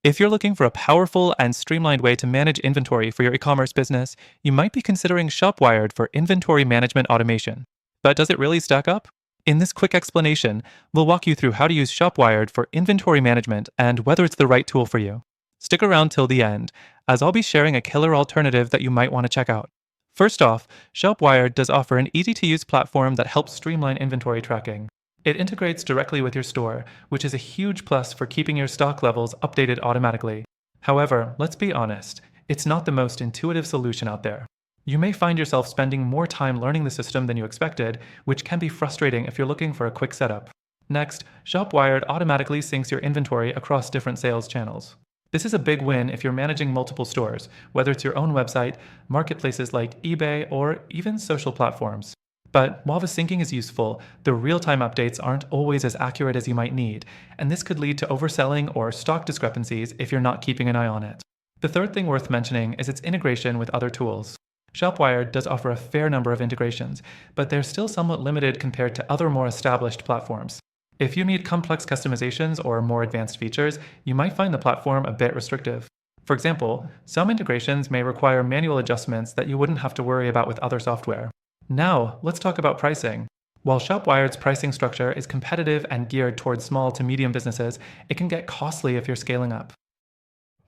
If you're looking for a powerful and streamlined way to manage inventory for your e-commerce business, you might be considering ShopWired for inventory management automation. But does it really stack up? In this quick explanation, we'll walk you through how to use ShopWired for inventory management and whether it's the right tool for you. Stick around till the end, as I'll be sharing a killer alternative that you might want to check out. First off, ShopWired does offer an easy-to-use platform that helps streamline inventory tracking. It integrates directly with your store, which is a huge plus for keeping your stock levels updated automatically. However, let's be honest, it's not the most intuitive solution out there. You may find yourself spending more time learning the system than you expected, which can be frustrating if you're looking for a quick setup. Next, ShopWired automatically syncs your inventory across different sales channels. This is a big win if you're managing multiple stores, whether it's your own website, marketplaces like eBay, or even social platforms. But while the syncing is useful, the real-time updates aren't always as accurate as you might need, and this could lead to overselling or stock discrepancies if you're not keeping an eye on it. The third thing worth mentioning is its integration with other tools. ShopWired does offer a fair number of integrations, but they're still somewhat limited compared to other more established platforms. If you need complex customizations or more advanced features, you might find the platform a bit restrictive. For example, some integrations may require manual adjustments that you wouldn't have to worry about with other software. Now, let's talk about pricing. While ShopWired's pricing structure is competitive and geared towards small to medium businesses, it can get costly if you're scaling up.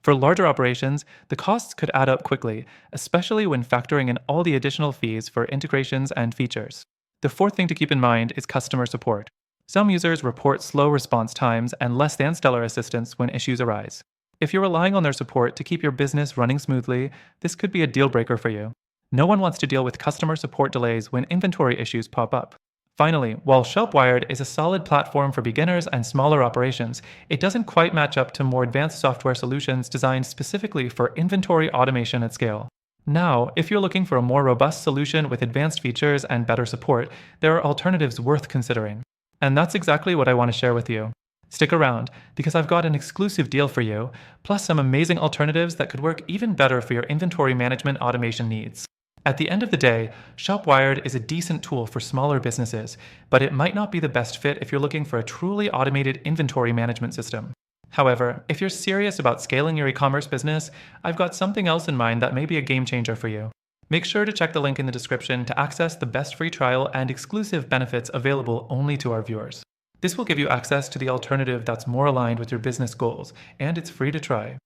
For larger operations, the costs could add up quickly, especially when factoring in all the additional fees for integrations and features. The fourth thing to keep in mind is customer support. Some users report slow response times and less than stellar assistance when issues arise. If you're relying on their support to keep your business running smoothly, this could be a deal breaker for you. No one wants to deal with customer support delays when inventory issues pop up. Finally, while ShopWired is a solid platform for beginners and smaller operations, it doesn't quite match up to more advanced software solutions designed specifically for inventory automation at scale. Now, if you're looking for a more robust solution with advanced features and better support, there are alternatives worth considering. And that's exactly what I want to share with you. Stick around, because I've got an exclusive deal for you, plus some amazing alternatives that could work even better for your inventory management automation needs. At the end of the day, ShopWired is a decent tool for smaller businesses, but it might not be the best fit if you're looking for a truly automated inventory management system. However, if you're serious about scaling your e-commerce business, I've got something else in mind that may be a game changer for you. Make sure to check the link in the description to access the best free trial and exclusive benefits available only to our viewers. This will give you access to the alternative that's more aligned with your business goals, and it's free to try.